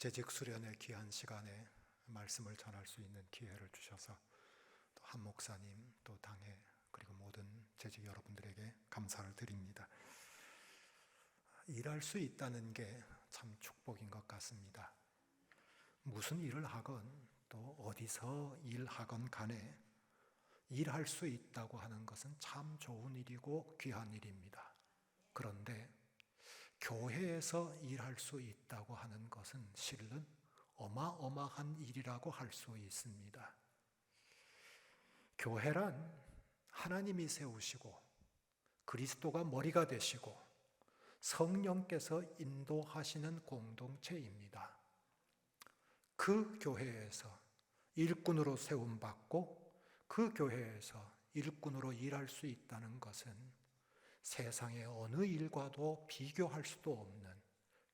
재직 수련의 귀한 시간에 말씀을 전할 수 있는 기회를 주셔서 또 한 목사님, 또 당회, 그리고 모든 재직 여러분들에게 감사를 드립니다. 일할 수 있다는 게 참 축복인 것 같습니다. 무슨 일을 하건 또 어디서 일하건 간에 일할 수 있다고 하는 것은 참 좋은 일이고 귀한 일입니다. 그런데 교회에서 일할 수 있다고 하는 것은 실은 어마어마한 일이라고 할 수 있습니다. 교회란 하나님이 세우시고 그리스도가 머리가 되시고 성령께서 인도하시는 공동체입니다. 그 교회에서 일꾼으로 세움받고 그 교회에서 일꾼으로 일할 수 있다는 것은 세상의 어느 일과도 비교할 수도 없는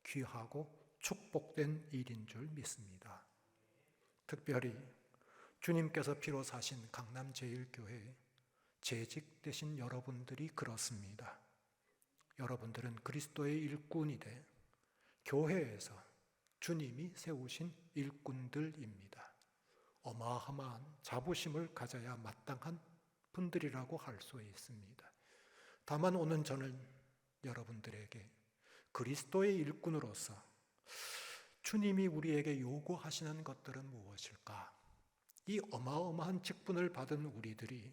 귀하고 축복된 일인 줄 믿습니다. 특별히 주님께서 피로 사신 강남제일교회 재직되신 여러분들이 그렇습니다. 여러분들은 그리스도의 일꾼이 돼 교회에서 주님이 세우신 일꾼들입니다. 어마어마한 자부심을 가져야 마땅한 분들이라고 할 수 있습니다. 다만 오늘 저는 여러분들에게 그리스도의 일꾼으로서 주님이 우리에게 요구하시는 것들은 무엇일까? 이 어마어마한 직분을 받은 우리들이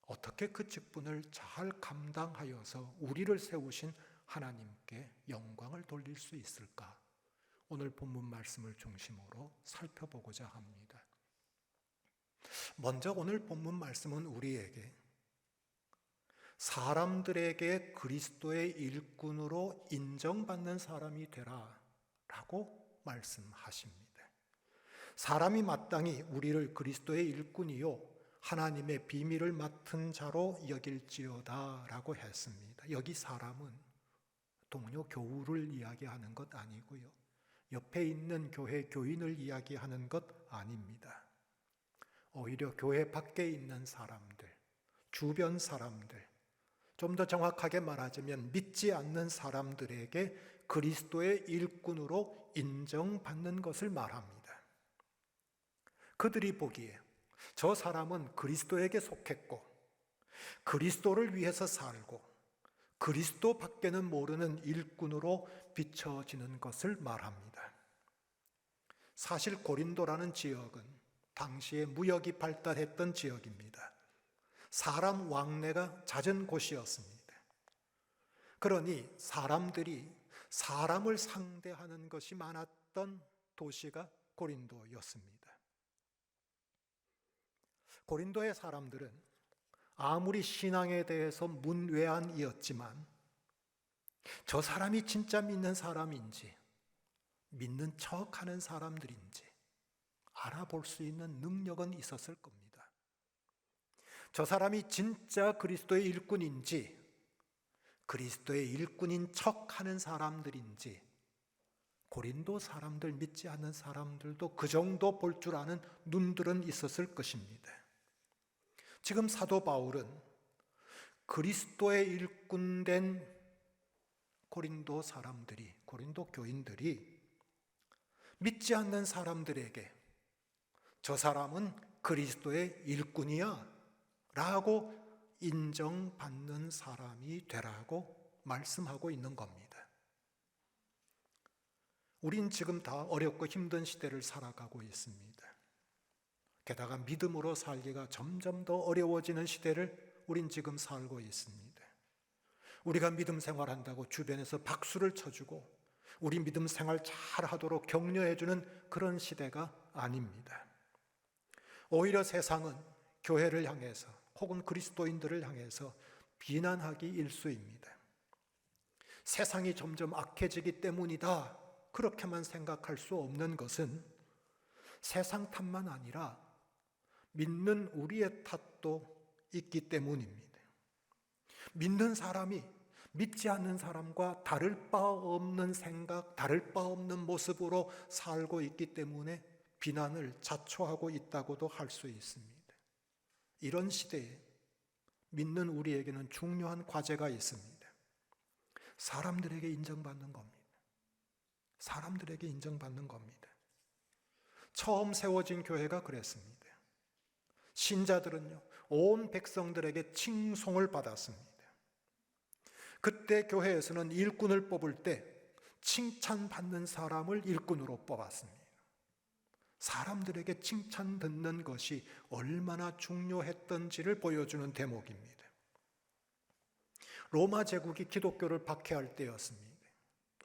어떻게 그 직분을 잘 감당하여서 우리를 세우신 하나님께 영광을 돌릴 수 있을까? 오늘 본문 말씀을 중심으로 살펴보고자 합니다. 먼저 오늘 본문 말씀은 우리에게 사람들에게 그리스도의 일꾼으로 인정받는 사람이 되라 라고 말씀하십니다. 사람이 마땅히 우리를 그리스도의 일꾼이요 하나님의 비밀을 맡은 자로 여길지어다 라고 했습니다. 여기 사람은 동료 교우를 이야기하는 것 아니고요, 옆에 있는 교회 교인을 이야기하는 것 아닙니다. 오히려 교회 밖에 있는 사람들, 주변 사람들, 좀 더 정확하게 말하자면 믿지 않는 사람들에게 그리스도의 일꾼으로 인정받는 것을 말합니다. 그들이 보기에 저 사람은 그리스도에게 속했고 그리스도를 위해서 살고 그리스도 밖에는 모르는 일꾼으로 비춰지는 것을 말합니다. 사실 고린도라는 지역은 당시에 무역이 발달했던 지역입니다. 사람 왕래가 잦은 곳이었습니다. 그러니 사람들이 사람을 상대하는 것이 많았던 도시가 고린도였습니다. 고린도의 사람들은 아무리 신앙에 대해서 문외한이었지만 저 사람이 진짜 믿는 사람인지 믿는 척하는 사람들인지 알아볼 수 있는 능력은 있었을 겁니다. 저 사람이 진짜 그리스도의 일꾼인지 그리스도의 일꾼인 척하는 사람들인지 고린도 사람들, 믿지 않는 사람들도 그 정도 볼 줄 아는 눈들은 있었을 것입니다. 지금 사도 바울은 그리스도의 일꾼된 고린도 사람들이, 고린도 교인들이 믿지 않는 사람들에게 저 사람은 그리스도의 일꾼이야 라고 인정받는 사람이 되라고 말씀하고 있는 겁니다. 우린 지금 다 어렵고 힘든 시대를 살아가고 있습니다. 게다가 믿음으로 살기가 점점 더 어려워지는 시대를 우린 지금 살고 있습니다. 우리가 믿음 생활한다고 주변에서 박수를 쳐주고 우리 믿음 생활 잘하도록 격려해주는 그런 시대가 아닙니다. 오히려 세상은 교회를 향해서 혹은 그리스도인들을 향해서 비난하기 일쑤입니다. 세상이 점점 악해지기 때문이다, 그렇게만 생각할 수 없는 것은 세상 탓만 아니라 믿는 우리의 탓도 있기 때문입니다. 믿는 사람이 믿지 않는 사람과 다를 바 없는 생각, 다를 바 없는 모습으로 살고 있기 때문에 비난을 자초하고 있다고도 할 수 있습니다. 이런 시대에 믿는 우리에게는 중요한 과제가 있습니다. 사람들에게 인정받는 겁니다. 사람들에게 인정받는 겁니다. 처음 세워진 교회가 그랬습니다. 신자들은요, 온 백성들에게 칭송을 받았습니다. 그때 교회에서는 일꾼을 뽑을 때 칭찬받는 사람을 일꾼으로 뽑았습니다. 사람들에게 칭찬 듣는 것이 얼마나 중요했던지를 보여주는 대목입니다. 로마 제국이 기독교를 박해할 때였습니다.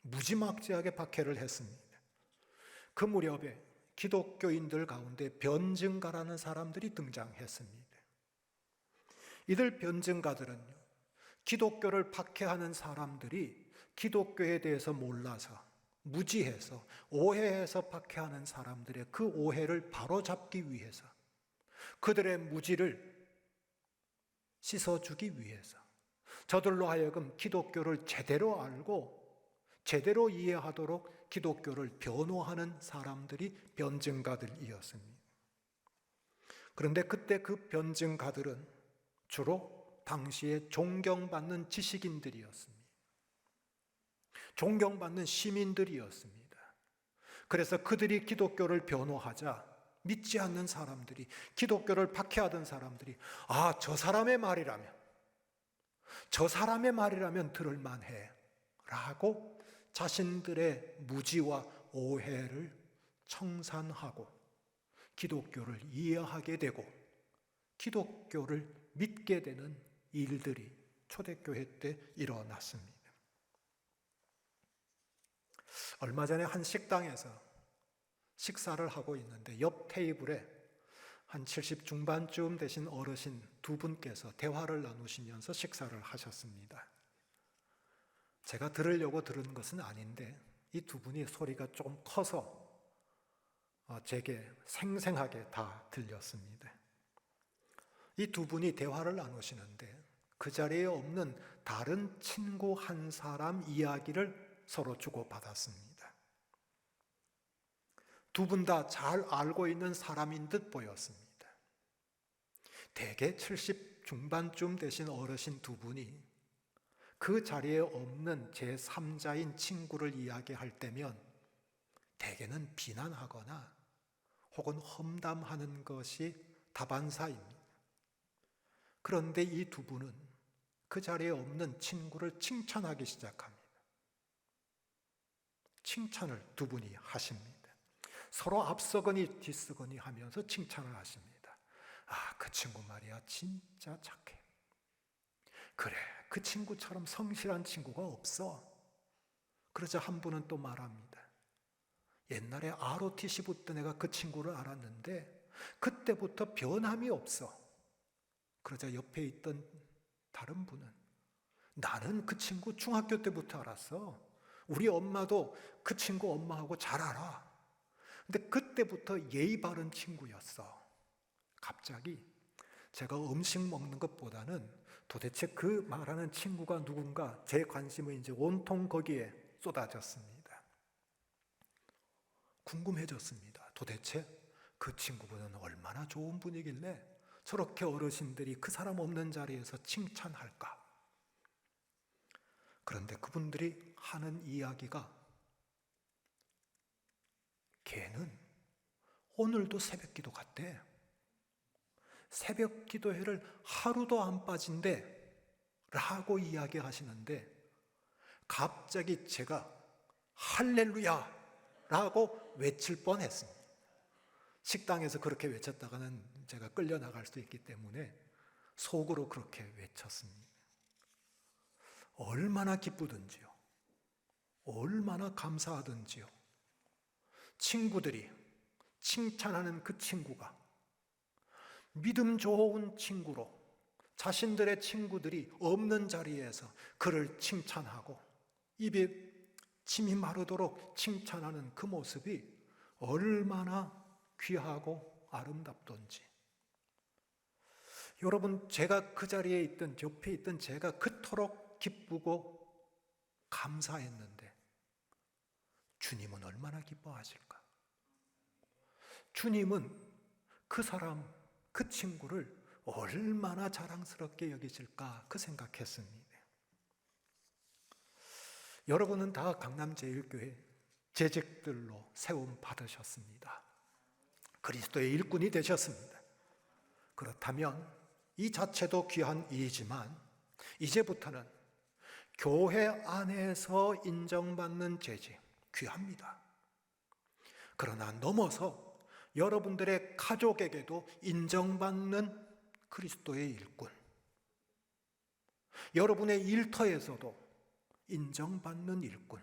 무지막지하게 박해를 했습니다. 그 무렵에 기독교인들 가운데 변증가라는 사람들이 등장했습니다. 이들 변증가들은요, 기독교를 박해하는 사람들이 기독교에 대해서 몰라서, 무지해서, 오해해서 박해하는 사람들의 그 오해를 바로잡기 위해서, 그들의 무지를 씻어주기 위해서 저들로 하여금 기독교를 제대로 알고 제대로 이해하도록 기독교를 변호하는 사람들이 변증가들이었습니다. 그런데 그때 그 변증가들은 주로 당시에 존경받는 지식인들이었습니다. 존경받는 시민들이었습니다. 그래서 그들이 기독교를 변호하자 믿지 않는 사람들이, 기독교를 박해하던 사람들이, 아, 저 사람의 말이라면 들을 만해 라고 자신들의 무지와 오해를 청산하고 기독교를 이해하게 되고 기독교를 믿게 되는 일들이 초대교회 때 일어났습니다. 얼마 전에 한 식당에서 식사를 하고 있는데 옆 테이블에 한 70 중반쯤 되신 어르신 두 분께서 대화를 나누시면서 식사를 하셨습니다. 제가 들으려고 들은 것은 아닌데 이 두 분이 소리가 조금 커서 제게 생생하게 다 들렸습니다. 이 두 분이 대화를 나누시는데 그 자리에 없는 다른 친구 한 사람 이야기를 서로 주고받았습니다. 두 분 다 잘 알고 있는 사람인 듯 보였습니다. 대개 70 중반쯤 되신 어르신 두 분이 그 자리에 없는 제3자인 친구를 이야기할 때면 대개는 비난하거나 혹은 험담하는 것이 다반사입니다. 그런데 이 두 분은 그 자리에 없는 친구를 칭찬하기 시작합니다. 칭찬을 두 분이 하십니다. 서로 앞서거니 뒤서거니 하면서 칭찬을 하십니다. 아, 그 친구 말이야 진짜 착해. 그래, 그 친구처럼 성실한 친구가 없어. 그러자 한 분은 또 말합니다. 옛날에 ROTC 붙던 애가 그 친구를 알았는데 그때부터 변함이 없어. 그러자 옆에 있던 다른 분은 나는 그 친구 중학교 때부터 알았어. 우리 엄마도 그 친구 엄마하고 잘 알아. 근데 그때부터 예의 바른 친구였어. 갑자기 제가 음식 먹는 것보다는 도대체 그 말하는 친구가 누군가 제 관심은 이제 온통 거기에 쏟아졌습니다. 궁금해졌습니다. 도대체 그 친구분은 얼마나 좋은 분이길래 저렇게 어르신들이 그 사람 없는 자리에서 칭찬할까? 그런데 그분들이 하는 이야기가 걔는 오늘도 새벽 기도 갔대. 새벽 기도회를 하루도 안 빠진대 라고 이야기하시는데 갑자기 제가 할렐루야 라고 외칠 뻔했습니다. 식당에서 그렇게 외쳤다가는 제가 끌려나갈 수 있기 때문에 속으로 그렇게 외쳤습니다. 얼마나 기쁘든지요. 얼마나 감사하든지요. 친구들이 칭찬하는 그 친구가 믿음 좋은 친구로 자신들의 친구들이 없는 자리에서 그를 칭찬하고 입에 침이 마르도록 칭찬하는 그 모습이 얼마나 귀하고 아름답던지. 여러분, 제가 그 자리에 있던 옆에 있던 제가 그토록 기쁘고 감사했는데 주님은 얼마나 기뻐하실까? 주님은 그 사람, 그 친구를 얼마나 자랑스럽게 여기실까 그 생각했습니다. 여러분은 다 강남제일교회 재직들로 세움 받으셨습니다. 그리스도의 일꾼이 되셨습니다. 그렇다면 이 자체도 귀한 일이지만 이제부터는 교회 안에서 인정받는 재직, 귀합니다. 그러나 넘어서 여러분들의 가족에게도 인정받는 그리스도의 일꾼, 여러분의 일터에서도 인정받는 일꾼,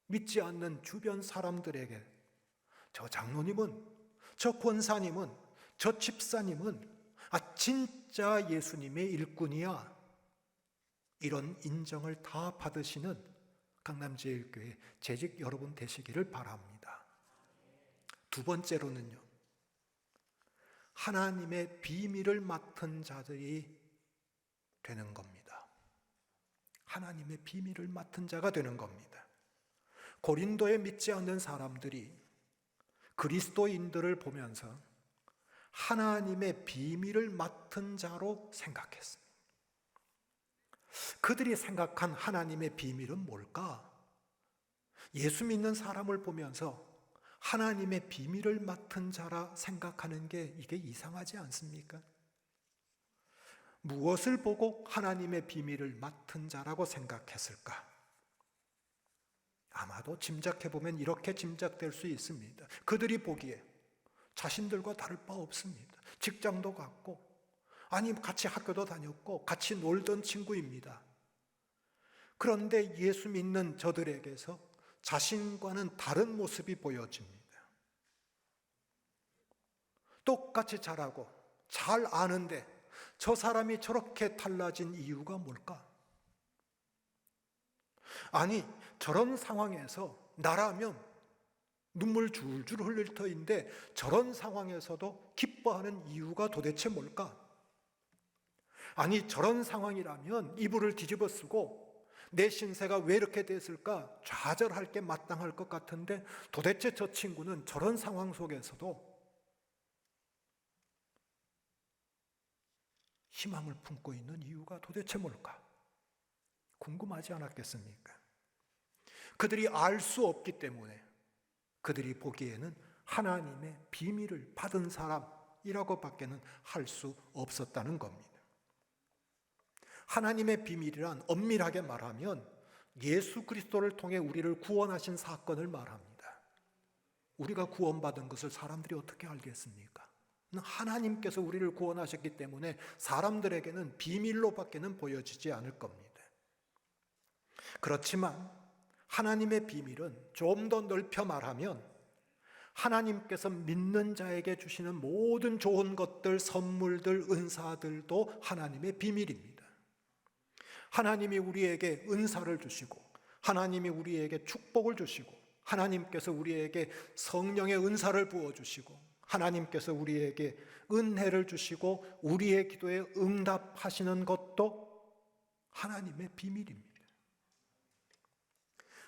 믿지 않는 주변 사람들에게 저 장로님은, 저 권사님은, 저 집사님은 진짜 예수님의 일꾼이야, 이런 인정을 다 받으시는 강남제일교회 재직 여러분 되시기를 바랍니다. 두 번째로는요, 하나님의 비밀을 맡은 자들이 되는 겁니다. 하나님의 비밀을 맡은 자가 되는 겁니다. 고린도에 믿지 않는 사람들이 그리스도인들을 보면서 하나님의 비밀을 맡은 자로 생각했습니다. 그들이 생각한 하나님의 비밀은 뭘까? 예수 믿는 사람을 보면서 하나님의 비밀을 맡은 자라 생각하는 게 이게 이상하지 않습니까? 무엇을 보고 하나님의 비밀을 맡은 자라고 생각했을까? 아마도 짐작해보면 이렇게 짐작될 수 있습니다. 그들이 보기에 자신들과 다를 바 없습니다. 직장도 갖고, 같이 학교도 다녔고 같이 놀던 친구입니다. 그런데 예수 믿는 저들에게서 자신과는 다른 모습이 보여집니다. 똑같이 잘하고 잘 아는데 저 사람이 저렇게 달라진 이유가 뭘까? 저런 상황에서 나라면 눈물 줄줄 흘릴 터인데 저런 상황에서도 기뻐하는 이유가 도대체 뭘까? 저런 상황이라면 이불을 뒤집어 쓰고 내 신세가 왜 이렇게 됐을까 좌절할 게 마땅할 것 같은데 도대체 저 친구는 저런 상황 속에서도 희망을 품고 있는 이유가 도대체 뭘까? 궁금하지 않았겠습니까? 그들이 알 수 없기 때문에 그들이 보기에는 하나님의 비밀을 받은 사람이라고 밖에는 할 수 없었다는 겁니다. 하나님의 비밀이란 엄밀하게 말하면 예수 그리스도를 통해 우리를 구원하신 사건을 말합니다. 우리가 구원받은 것을 사람들이 어떻게 알겠습니까? 하나님께서 우리를 구원하셨기 때문에 사람들에게는 비밀로밖에는 보여지지 않을 겁니다. 그렇지만 하나님의 비밀은 좀 더 넓혀 말하면 하나님께서 믿는 자에게 주시는 모든 좋은 것들, 선물들, 은사들도 하나님의 비밀입니다. 하나님이 우리에게 은사를 주시고 하나님이 우리에게 축복을 주시고 하나님께서 우리에게 성령의 은사를 부어주시고 하나님께서 우리에게 은혜를 주시고 우리의 기도에 응답하시는 것도 하나님의 비밀입니다.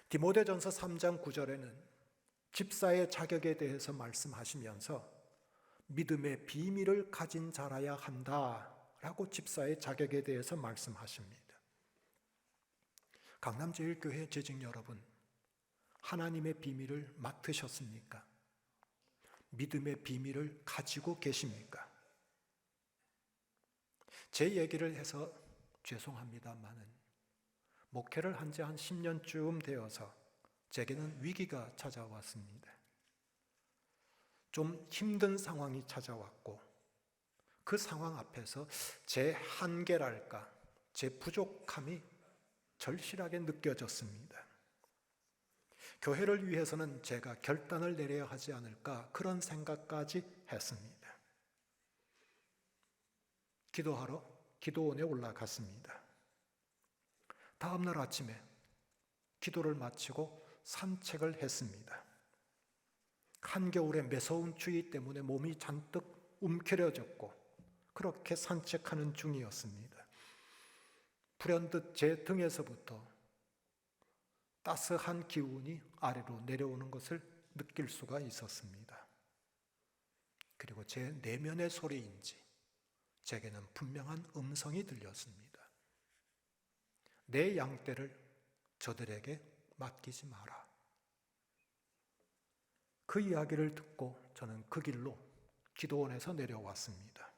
디모데전서 3장 9절에는 집사의 자격에 대해서 말씀하시면서 믿음의 비밀을 가진 자라야 한다라고 집사의 자격에 대해서 말씀하십니다. 강남제일교회 재직 여러분, 하나님의 비밀을 맡으셨습니까? 믿음의 비밀을 가지고 계십니까? 제 얘기를 해서 죄송합니다만은 목회를 한 지 한 10년쯤 되어서 제게는 위기가 찾아왔습니다. 좀 힘든 상황이 찾아왔고 그 상황 앞에서 제 한계랄까, 제 부족함이 절실하게 느껴졌습니다. 교회를 위해서는 제가 결단을 내려야 하지 않을까 그런 생각까지 했습니다. 기도하러 기도원에 올라갔습니다. 다음 날 아침에 기도를 마치고 산책을 했습니다. 한겨울의 매서운 추위 때문에 몸이 잔뜩 움켜려졌고 그렇게 산책하는 중이었습니다. 불현듯 제 등에서부터 따스한 기운이 아래로 내려오는 것을 느낄 수가 있었습니다. 그리고 제 내면의 소리인지 제게는 분명한 음성이 들렸습니다. 내 양떼를 저들에게 맡기지 마라. 그 이야기를 듣고 저는 그 길로 기도원에서 내려왔습니다.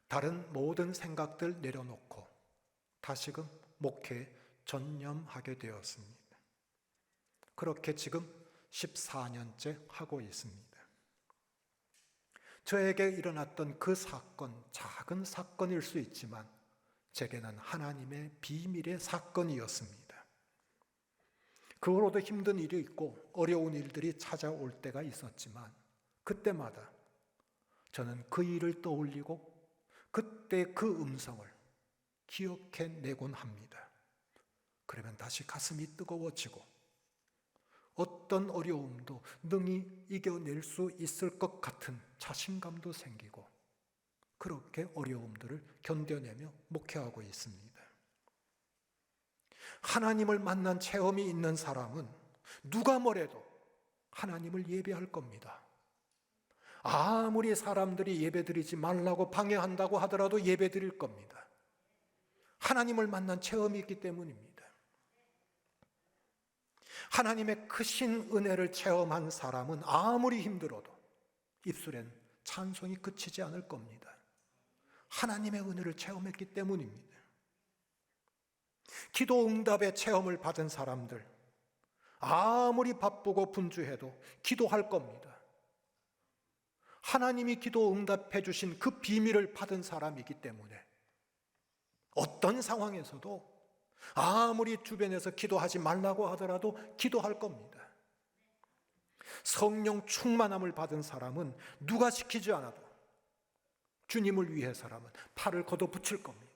다른 모든 생각들 내려놓고 다시금 목회에 전념하게 되었습니다. 그렇게 지금 14년째 하고 있습니다. 저에게 일어났던 그 사건, 작은 사건일 수 있지만 제게는 하나님의 비밀의 사건이었습니다. 그 후로도 힘든 일이 있고 어려운 일들이 찾아올 때가 있었지만 그때마다 저는 그 일을 떠올리고 그때 그 음성을 기억해내곤 합니다. 그러면 다시 가슴이 뜨거워지고 어떤 어려움도 능히 이겨낼 수 있을 것 같은 자신감도 생기고 그렇게 어려움들을 견뎌내며 목회하고 있습니다. 하나님을 만난 체험이 있는 사람은 누가 뭐래도 하나님을 예배할 겁니다. 아무리 사람들이 예배드리지 말라고 방해한다고 하더라도 예배드릴 겁니다. 하나님을 만난 체험이 있기 때문입니다. 하나님의 크신 은혜를 체험한 사람은 아무리 힘들어도 입술엔 찬송이 그치지 않을 겁니다. 하나님의 은혜를 체험했기 때문입니다. 기도 응답의 체험을 받은 사람들, 아무리 바쁘고 분주해도 기도할 겁니다. 하나님이 기도 응답해 주신 그 비밀을 받은 사람이기 때문에 어떤 상황에서도 아무리 주변에서 기도하지 말라고 하더라도 기도할 겁니다. 성령 충만함을 받은 사람은 누가 시키지 않아도 주님을 위해서라면 팔을 걷어붙일 겁니다.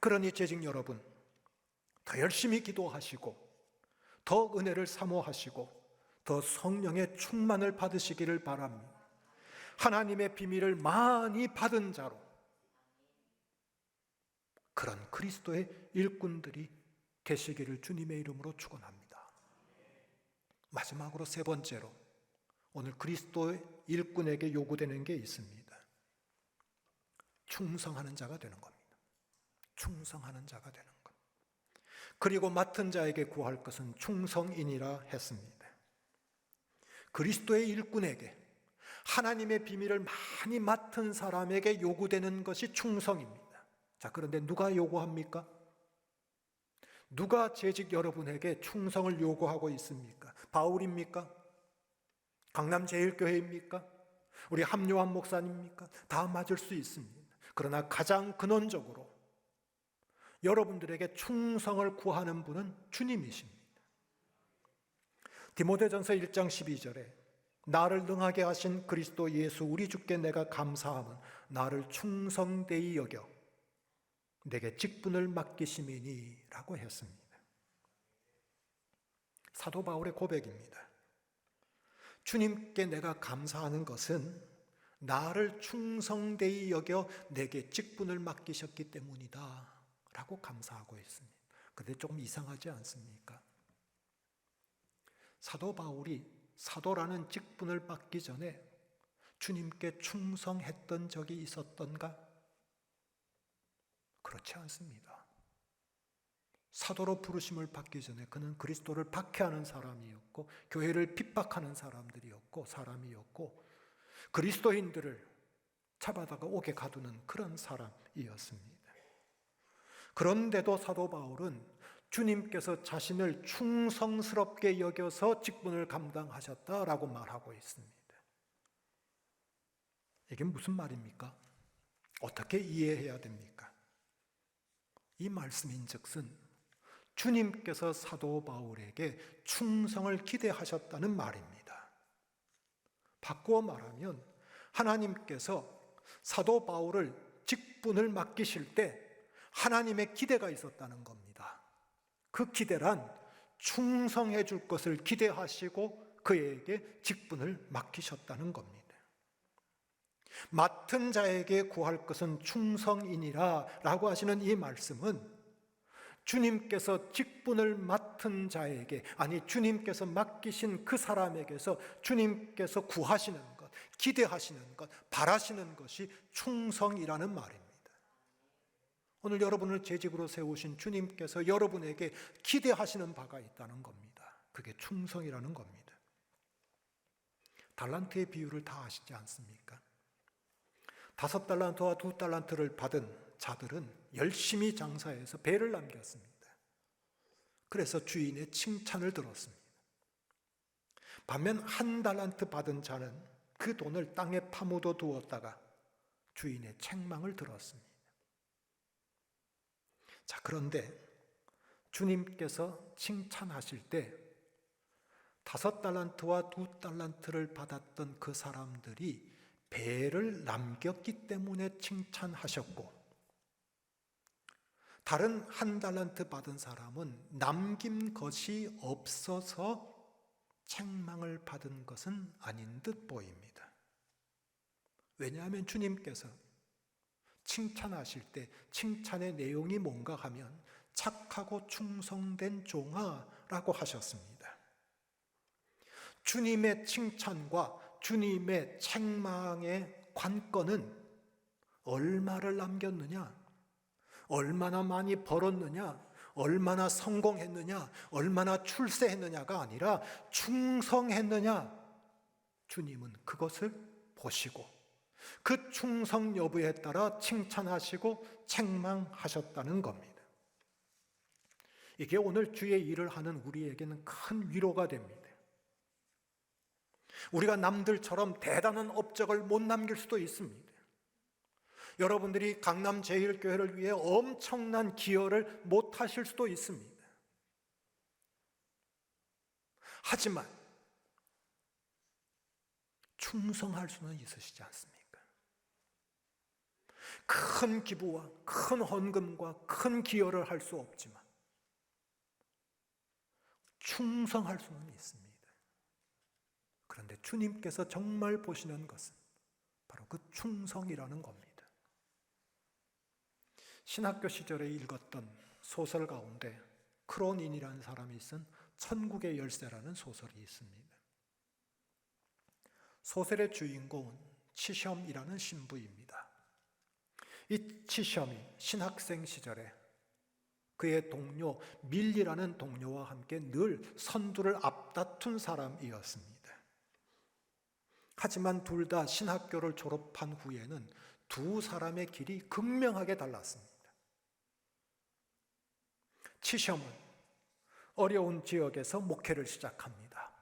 그러니 재직 여러분, 더 열심히 기도하시고 더 은혜를 사모하시고 더 성령의 충만을 받으시기를 바랍니다. 하나님의 비밀을 많이 받은 자로 그런 그리스도의 일꾼들이 되시기를 주님의 이름으로 축원합니다. 마지막으로 세 번째로 오늘 그리스도의 일꾼에게 요구되는 게 있습니다. 충성하는 자가 되는 겁니다. 충성하는 자가 되는 것. 그리고 맡은 자에게 구할 것은 충성이니라 했습니다. 그리스도의 일꾼에게 하나님의 비밀을 많이 맡은 사람에게 요구되는 것이 충성입니다. 자, 그런데 누가 요구합니까? 누가 재직 여러분에게 충성을 요구하고 있습니까? 바울입니까? 강남제일교회입니까? 우리 함요한 목사님입니까? 다 맞을 수 있습니다. 그러나 가장 근원적으로 여러분들에게 충성을 구하는 분은 주님이십니다. 디모데전서 1장 12절에 나를 능하게 하신 그리스도 예수 우리 주께 내가 감사함은 나를 충성되이 여겨 내게 직분을 맡기심이니 라고 했습니다. 사도 바울의 고백입니다. 주님께 내가 감사하는 것은 나를 충성되이 여겨 내게 직분을 맡기셨기 때문이다 라고 감사하고 있습니다. 그런데 조금 이상하지 않습니까? 사도 바울이 사도라는 직분을 받기 전에 주님께 충성했던 적이 있었던가? 그렇지 않습니다. 사도로 부르심을 받기 전에 그는 그리스도를 박해하는 사람이었고 교회를 핍박하는 사람이었고 그리스도인들을 잡아다가 옥에 가두는 그런 사람이었습니다. 그런데도 사도 바울은 주님께서 자신을 충성스럽게 여겨서 직분을 감당하셨다라고 말하고 있습니다. 이게 무슨 말입니까? 어떻게 이해해야 됩니까? 이 말씀인즉슨 주님께서 사도 바울에게 충성을 기대하셨다는 말입니다. 바꾸어 말하면 하나님께서 사도 바울을 직분을 맡기실 때 하나님의 기대가 있었다는 겁니다. 그 기대란 충성해 줄 것을 기대하시고 그에게 직분을 맡기셨다는 겁니다. 맡은 자에게 구할 것은 충성이니라 라고 하시는 이 말씀은 주님께서 직분을 맡은 자에게, 아니 주님께서 맡기신 그 사람에게서 주님께서 구하시는 것, 기대하시는 것, 바라시는 것이 충성이라는 말입니다. 오늘 여러분을 재직으로 세우신 주님께서 여러분에게 기대하시는 바가 있다는 겁니다. 그게 충성이라는 겁니다. 달란트의 비유를 다 아시지 않습니까? 5달란트와 2달란트를 받은 자들은 열심히 장사해서 배를 남겼습니다. 그래서 주인의 칭찬을 들었습니다. 반면 1달란트 받은 자는 그 돈을 땅에 파묻어 두었다가 주인의 책망을 들었습니다. 자, 그런데 주님께서 칭찬하실 때 5달란트와 2달란트를 받았던 그 사람들이 배를 남겼기 때문에 칭찬하셨고, 다른 1달란트 받은 사람은 남긴 것이 없어서 책망을 받은 것은 아닌 듯 보입니다. 왜냐하면 주님께서 칭찬하실 때 칭찬의 내용이 뭔가 하면 착하고 충성된 종아라고 하셨습니다. 주님의 칭찬과 주님의 책망의 관건은 얼마를 남겼느냐, 얼마나 많이 벌었느냐, 얼마나 성공했느냐, 얼마나 출세했느냐가 아니라 충성했느냐, 주님은 그것을 보시고 그 충성 여부에 따라 칭찬하시고 책망하셨다는 겁니다. 이게 오늘 주의 일을 하는 우리에게는 큰 위로가 됩니다. 우리가 남들처럼 대단한 업적을 못 남길 수도 있습니다. 여러분들이 강남 제1교회를 위해 엄청난 기여를 못 하실 수도 있습니다. 하지만 충성할 수는 있으시지 않습니까? 큰 기부와 큰 헌금과 큰 기여를 할 수 없지만 충성할 수는 있습니다. 그런데 주님께서 정말 보시는 것은 바로 그 충성이라는 겁니다. 신학교 시절에 읽었던 소설 가운데 크론인이라는 사람이 쓴 천국의 열쇠라는 소설이 있습니다. 소설의 주인공은 치셴이라는 신부입니다. 이 치셴이 신학생 시절에 그의 동료 밀리라는 동료와 함께 늘 선두를 앞다툰 사람이었습니다. 하지만 둘 다 신학교를 졸업한 후에는 두 사람의 길이 극명하게 달랐습니다. 치셴은 어려운 지역에서 목회를 시작합니다.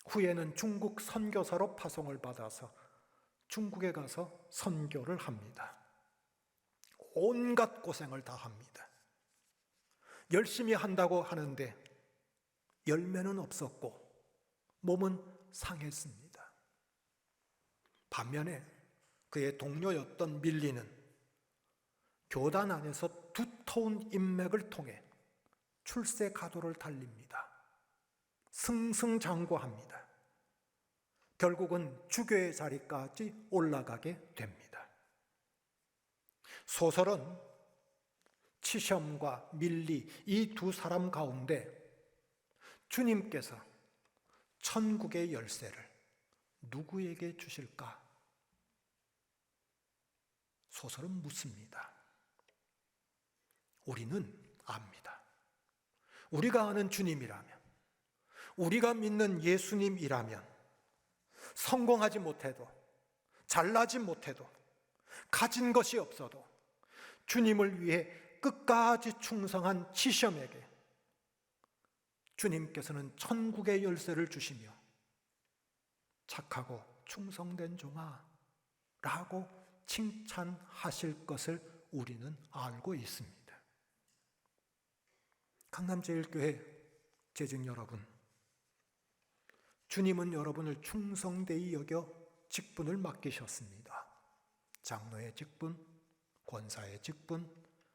후에는 중국 선교사로 파송을 받아서 중국에 가서 선교를 합니다. 온갖 고생을 다 합니다. 열심히 한다고 하는데 열매는 없었고 몸은 상했습니다. 반면에 그의 동료였던 밀리는 교단 안에서 두터운 인맥을 통해 출세 가도를 달립니다. 승승장구합니다. 결국은 주교의 자리까지 올라가게 됩니다. 소설은 치셴과 밀리 이 두 사람 가운데 주님께서 천국의 열쇠를 누구에게 주실까? 소설은 묻습니다. 우리는 압니다. 우리가 아는 주님이라면, 우리가 믿는 예수님이라면 성공하지 못해도, 잘나지 못해도, 가진 것이 없어도 주님을 위해 끝까지 충성한 치셴에게 주님께서는 천국의 열쇠를 주시며 착하고 충성된 종아 라고 칭찬하실 것을 우리는 알고 있습니다. 강남제일교회 재직 여러분, 주님은 여러분을 충성되이 여겨 직분을 맡기셨습니다. 장로의 직분, 권사의 직분,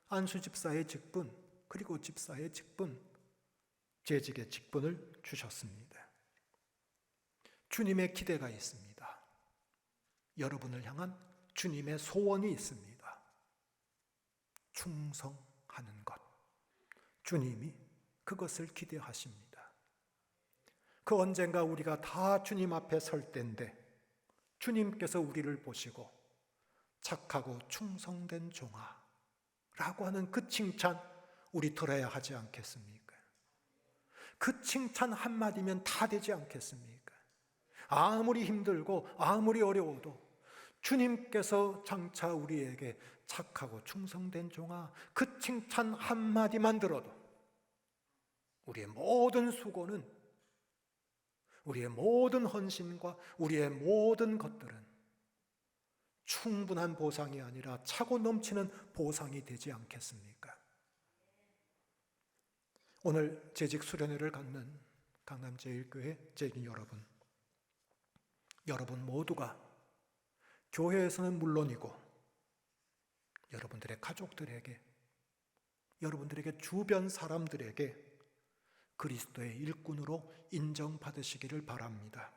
안수집사의 직분, 그리고 집사의 직분, 재직의 직분을 주셨습니다. 주님의 기대가 있습니다. 여러분을 향한 주님의 소원이 있습니다. 충성하는 것. 주님이 그것을 기대하십니다. 그 언젠가 우리가 다 주님 앞에 설 때인데 주님께서 우리를 보시고 착하고 충성된 종아 라고 하는 그 칭찬 우리 들어야 하지 않겠습니까? 그 칭찬 한마디면 다 되지 않겠습니까? 아무리 힘들고 아무리 어려워도 주님께서 장차 우리에게 착하고 충성된 종아, 그 칭찬 한마디만 들어도 우리의 모든 수고는, 우리의 모든 헌신과 우리의 모든 것들은 충분한 보상이 아니라 차고 넘치는 보상이 되지 않겠습니까? 오늘 재직 수련회를 갖는 강남제일교회 재직 여러분 모두가 교회에서는 물론이고 여러분들의 가족들에게, 여러분들에게 주변 사람들에게 그리스도의 일꾼으로 인정받으시기를 바랍니다.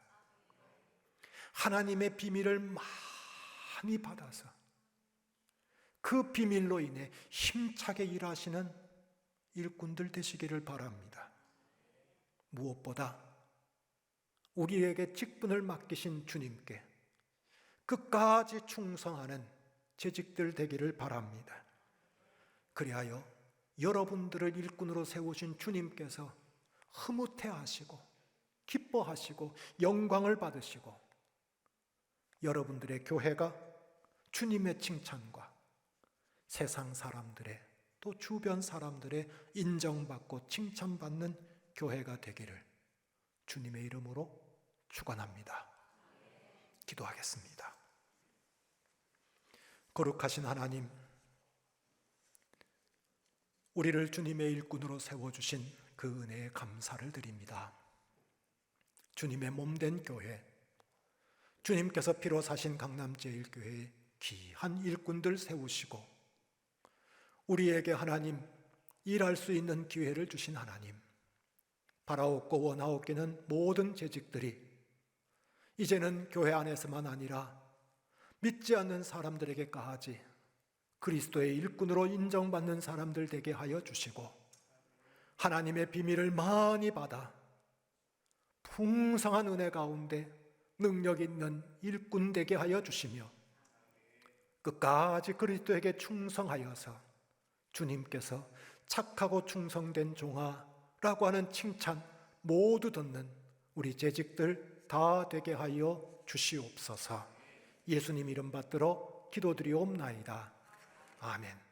하나님의 비밀을 많이 받아서 그 비밀로 인해 힘차게 일하시는 일꾼들 되시기를 바랍니다. 무엇보다 우리에게 직분을 맡기신 주님께 끝까지 충성하는 재직들 되기를 바랍니다. 그리하여 여러분들을 일꾼으로 세우신 주님께서 흐뭇해하시고 기뻐하시고 영광을 받으시고 여러분들의 교회가 주님의 칭찬과 세상 사람들의 또 주변 사람들의 인정받고 칭찬받는 교회가 되기를 주님의 이름으로 축원합니다. 기도하겠습니다. 거룩하신 하나님, 우리를 주님의 일꾼으로 세워주신 그 은혜에 감사를 드립니다. 주님의 몸된 교회, 주님께서 피로 사신 강남제일교회에 귀한 일꾼들 세우시고 우리에게 하나님 일할 수 있는 기회를 주신 하나님, 바라옵고 원하옵기는 모든 재직들이 이제는 교회 안에서만 아니라 믿지 않는 사람들에게까지 그리스도의 일꾼으로 인정받는 사람들 되게 하여 주시고 하나님의 비밀을 많이 받아 풍성한 은혜 가운데 능력 있는 일꾼 되게 하여 주시며 끝까지 그리스도에게 충성하여서 주님께서 착하고 충성된 종아라고 하는 칭찬 모두 듣는 우리 재직들 다 되게 하여 주시옵소서. 예수님 이름 받들어 기도드리옵나이다. 아멘.